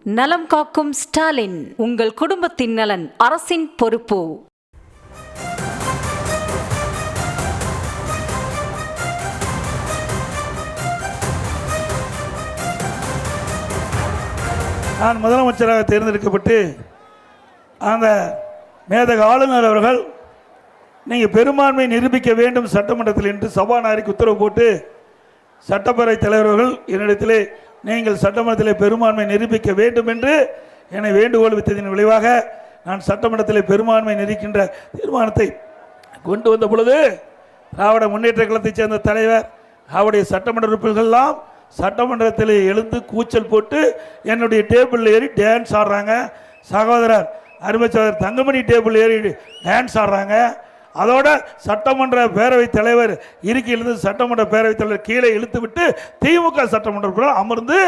நலம் காக்கும் ஸ்டாலின், உங்கள் குடும்பத்தின் நலன் அரசின் பொறுப்பு. நான் முதலமைச்சராக தேர்ந்தெடுக்கப்பட்டு அந்த மேதக ஆளுநர் அவர்கள் நீங்கள் பெரும்பான்மை நிரூபிக்க வேண்டும் சட்டமன்றத்தில் என்று சபாநாயகருக்கு உத்தரவு போட்டு சட்டப்பேரவை தலைவர்கள் என்னிடத்திலே நீங்கள் சட்டமன்றத்தில் பெரும்பான்மை நிரூபிக்க வேண்டும் என்று என்னை வேண்டுகோள் வித்ததின் விளைவாக நான் சட்டமன்றத்தில் பெரும்பான்மை நிரூபிக்கின்ற தீர்மானத்தை கொண்டு வந்த பொழுது திராவிட முன்னேற்ற கழகத்தைச் சேர்ந்த தலைவர் அவருடைய சட்டமன்ற உறுப்பினர்கள்லாம் சட்டமன்றத்தில் எழுந்து கூச்சல் போட்டு என்னுடைய டேபிளில் ஏறி டான்ஸ் ஆடுறாங்க. சகோதரர் அருமைச்சகோதரர் தங்கமணி டேபிள் ஏறி டான்ஸ் ஆடுறாங்க. அதோட சட்டமன்ற பேரவைத் தலைவர் இருக்கையிலிருந்து சட்டமன்ற பேரவைத் தலைவர் கீழே இழுத்து விட்டு திமுக சட்டமன்ற அமர்ந்து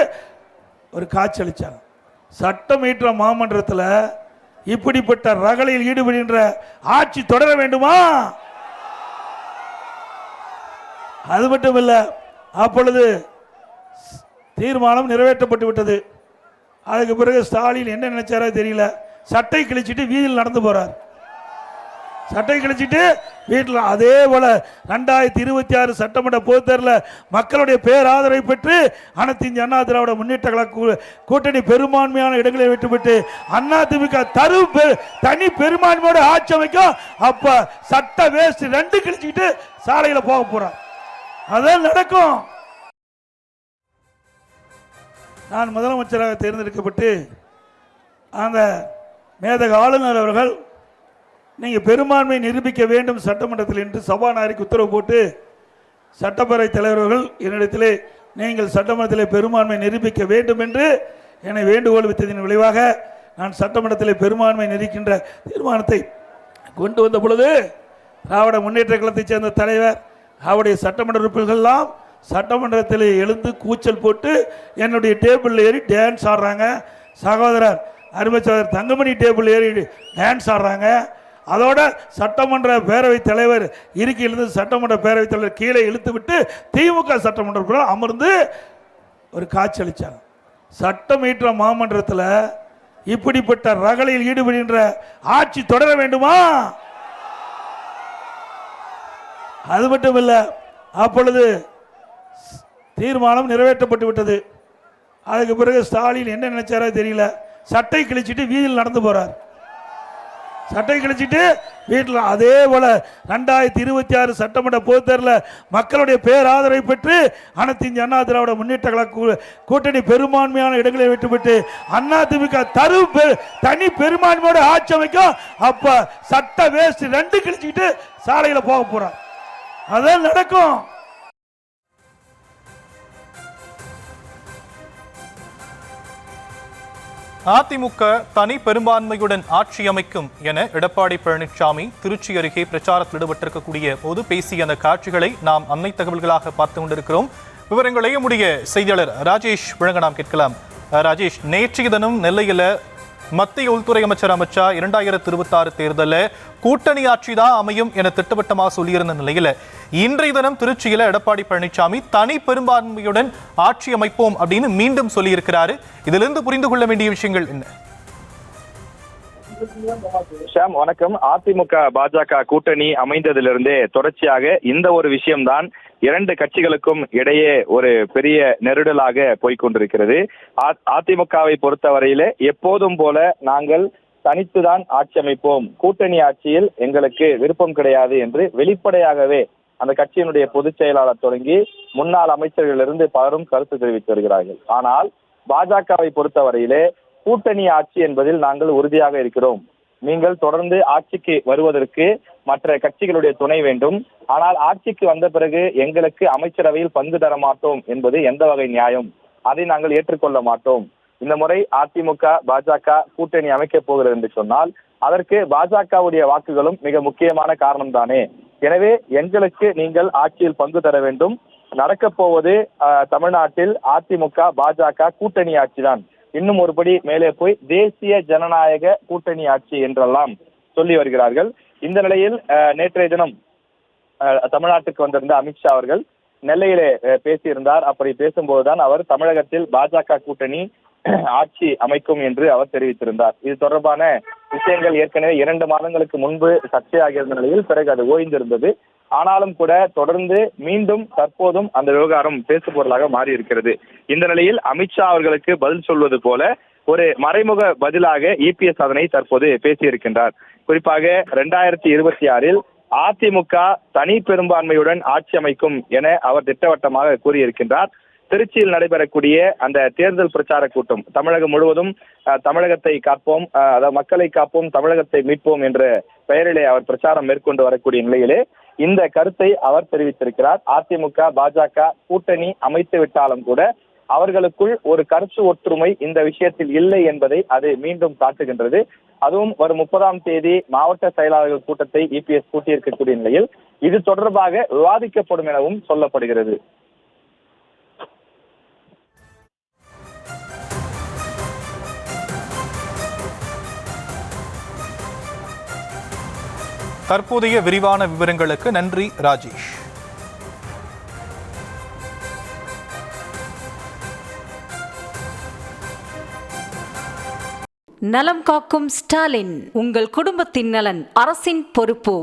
ஒரு காட்சி அளித்தாங்க. சட்டம் இயற்ற மாமன்றத்தில் இப்படிப்பட்ட ரகளையில் ஈடுபடுகின்ற ஆட்சி தொடர வேண்டுமா? அது மட்டுமில்லை, அப்பொழுது தீர்மானம் நிறைவேற்றப்பட்டு விட்டது. அதுக்கு பிறகு ஸ்டாலின் என்ன நினைச்சாரோ தெரியல, சட்டை கிழிச்சிட்டு வீதியில் நடந்து போறார். சட்டை கிழிச்சிட்டு வீட்டில் அதே போல 2026 சட்டமன்ற பொதுத்தேர்தலில் மக்களுடைய பேராதரவை பெற்று அனைத்து இந்திய அண்ணா திராவிட முன்னேற்ற கழக கூட்டணி பெரும்பான்மையான இடங்களை விட்டுவிட்டு அதிமுக தனி பெரும்பான்மையோட ஆட்சி அமைக்கும். அப்ப சட்ட வேஸ்ட் 2 கிழிச்சிட்டு சாலையில் போக போறார். அதான் நடக்கும். நான் முதலமைச்சராக தேர்ந்தெடுக்கப்பட்டு அந்த மேதக ஆளுநர் அவர்கள் நீங்கள் பெரும்பான்மை நிரூபிக்க வேண்டும் சட்டமன்றத்தில் என்று சபாநாயகருக்கு உத்தரவு போட்டு சட்டப்பேரவை தலைவர்கள் என்னிடத்திலே நீங்கள் சட்டமன்றத்தில் பெரும்பான்மை நிரூபிக்க வேண்டும் என்று என்னை வேண்டுகோள் வித்ததின் விளைவாக நான் சட்டமன்றத்தில் பெரும்பான்மை நிரூபிக்கின்ற தீர்மானத்தை கொண்டு வந்த பொழுது திராவிட முன்னேற்ற கழகத்தைச் சேர்ந்த தலைவர் அவருடைய சட்டமன்ற உறுப்பினர்கள்லாம் சட்டமன்றத்தில் எழுந்து கூச்சல் போட்டு என்னுடைய டேபிளில் ஏறி டான்ஸ் ஆடுறாங்க. சகோதரர் அருமைச்சகோதரர் தங்கமணி டேபிள் ஏறி டான்ஸ் ஆடுறாங்க. அதோட சட்டமன்ற பேரவைத் தலைவர் இருக்கையிலிருந்து சட்டமன்ற பேரவைத் தலைவர் கீழே இழுத்து விட்டு திமுக சட்டமன்ற அமர்ந்து ஒரு காட்சி அளித்தாங்க. சட்டம் இயற்ற மாமன்றத்தில் இப்படிப்பட்ட ரகளையில் ஈடுபடுகின்ற ஆட்சி தொடர வேண்டுமா? அது மட்டுமில்லை, அப்பொழுது தீர்மானம் நிறைவேற்றப்பட்டு விட்டது. அதுக்கு பிறகு ஸ்டாலின் என்ன நினைச்சாரோ தெரியல, சட்டை கிழிச்சிட்டு வீதியில் நடந்து போறார். சட்டை கிழிச்சிட்டு வீட்டில் அதே போல 2026 சட்டமன்ற பொதுத்தேர்தலில் மக்களுடைய பேராதரவை பெற்று அனைத்து இந்திய அண்ணா திராவிட முன்னேற்ற கழக கூட்டணி பெரும்பான்மையான இடங்களை விட்டுவிட்டு அதிமுக தனி பெரும்பான்மையோட ஆட்சி அமைக்கும். அப்ப சட்ட வேஸ்ட் 2 கிழிச்சிட்டு சாலையில் போக போறார். அதான் நடக்கும். அதிமுக தனி பெரும்பான்மையுடன் ஆட்சி அமைக்கும் என எடப்பாடி பழனிசாமி திருச்சி அருகே பிரச்சாரத்தில் ஈடுபட்டிருக்கக்கூடிய போது பேசிய அந்த காட்சிகளை நாம் அண்மை தகவல்களாக பார்த்து கொண்டிருக்கிறோம். விவரங்களை நம்முடைய செய்தியாளர் ராஜேஷ் வழங்க நாம் கேட்கலாம். ராஜேஷ், நேற்றைய தினம் நெல்லையில் மத்திய உள்துறை அமைச்சர் அமித்ஷா 2026 தேர்தலில் கூட்டணி ஆட்சி தான் அமையும் என திட்டவட்டமாக சொல்லியிருந்த நிலையில் இன்றைய தினம் திருச்சியில் எடப்பாடி பழனிசாமி தனி பெரும்பான்மையுடன் ஆட்சி அமைப்போம் அப்படின்னு மீண்டும் சொல்லியிருக்கிறாரு. இதிலிருந்து புரிந்து கொள்ள வேண்டிய விஷயங்கள் என்ன? ஷாம், வணக்கம். அதிமுக பாஜக கூட்டணி அமைந்ததிலிருந்தே தொடர்ச்சியாக இந்த ஒரு விஷயம்தான் 2 கட்சிகளுக்கும் இடையே ஒரு பெரிய நெருடலாக போய்கொண்டிருக்கிறது. அதிமுகவை பொறுத்தவரையிலே எப்போதும் போல நாங்கள் தனித்துதான் ஆட்சி அமைப்போம், கூட்டணி ஆட்சியில் எங்களுக்கு விருப்பம் கிடையாது என்று வெளிப்படையாகவே அந்த கட்சியினுடைய பொதுச் செயலாளர் தொடங்கி முன்னாள் அமைச்சர்களிலிருந்து பலரும் கருத்து தெரிவித்து வருகிறார்கள். ஆனால் பாஜகவை பொறுத்தவரையிலே கூட்டணி ஆட்சி என்பதில் நாங்கள் உறுதியாக இருக்கிறோம். நீங்கள் தொடர்ந்து ஆட்சிக்கு வருவதற்கு மற்ற கட்சிகளுடைய துணை வேண்டும், ஆனால் ஆட்சிக்கு வந்த பிறகு எங்களுக்கு அமைச்சரவையில் பங்கு தர மாட்டோம் என்பது எந்த வகை நியாயம்? அதை நாங்கள் ஏற்றுக்கொள்ள மாட்டோம். இந்த முறை அதிமுக பாஜக கூட்டணி அமைக்கப் போகிறது என்று சொன்னால் அதற்கு பாஜகவுடைய வாக்குகளும் மிக முக்கியமான காரணம் தானே. எனவே எங்களுக்கு நீங்கள் ஆட்சியில் பங்கு தர வேண்டும். நடக்கப் போவது தமிழ்நாட்டில் அதிமுக பாஜக கூட்டணி ஆட்சி தான். இன்னும் ஒருபடி மேலே போய் தேசிய ஜனநாயக கூட்டணி ஆட்சி என்றெல்லாம் சொல்லி வருகிறார்கள். இந்த நிலையில் நேற்றைய தினம் தமிழ்நாட்டுக்கு வந்திருந்த அமித்ஷா அவர்கள் நெல்லையிலே பேசியிருந்தார். அப்படி பேசும்போதுதான் அவர் தமிழகத்தில் பாஜக கூட்டணி ஆட்சி அமைக்கும் என்று அவர் தெரிவித்திருந்தார். இது தொடர்பான விஷயங்கள் ஏற்கனவே 2 மாதங்களுக்கு முன்பு சர்ச்சையாக இருந்த நிலையில் பிறகு அது ஓய்ந்திருந்தது. ஆனாலும் கூட தொடர்ந்து மீண்டும் தற்போதும் அந்த விவகாரம் பேசுபொருளாக மாறி இருக்கிறது. இந்த நிலையில் அமித்ஷா அவர்களுக்கு பதில் சொல்வது போல ஒரு மறைமுக பதிலாக இபிஎஸ் அதனை தற்போது பேசியிருக்கின்றார். குறிப்பாக 2026 அதிமுக தனி பெரும்பான்மையுடன் ஆட்சி அமைக்கும் என அவர் திட்டவட்டமாக கூறியிருக்கின்றார். திருச்சியில் நடைபெறக்கூடிய அந்த தேர்தல் பிரச்சார கூட்டம் தமிழகம் முழுவதும் தமிழகத்தை காப்போம், அதாவது மக்களை காப்போம், தமிழகத்தை மீட்போம் என்ற பெயரிலே அவர் பிரச்சாரம் மேற்கொண்டு வரக்கூடிய நிலையிலே இந்த கருத்தை அவர் தெரிவித்திருக்கிறார். அதிமுக பாஜக கூட்டணி அமைத்து விட்டாலும் கூட அவர்களுக்குள் ஒரு கருத்து ஒற்றுமை இந்த விஷயத்தில் இல்லை என்பதை அது மீண்டும் காட்டுகின்றது. அதுவும் வரும் 30ஆம் தேதி மாவட்ட செயலாளர்கள் கூட்டத்தை இபிஎஸ் கூட்டியிருக்கக்கூடிய நிலையில் இது தொடர்பாக விவாதிக்கப்படும் எனவும் சொல்லப்படுகிறது. தற்போதைய விரிவான விவரங்களுக்கு நன்றி ராஜேஷ். நலம் காக்கும் ஸ்டாலின். உங்கள் குடும்பத்தின் நலன் அரசின் பொறுப்பு.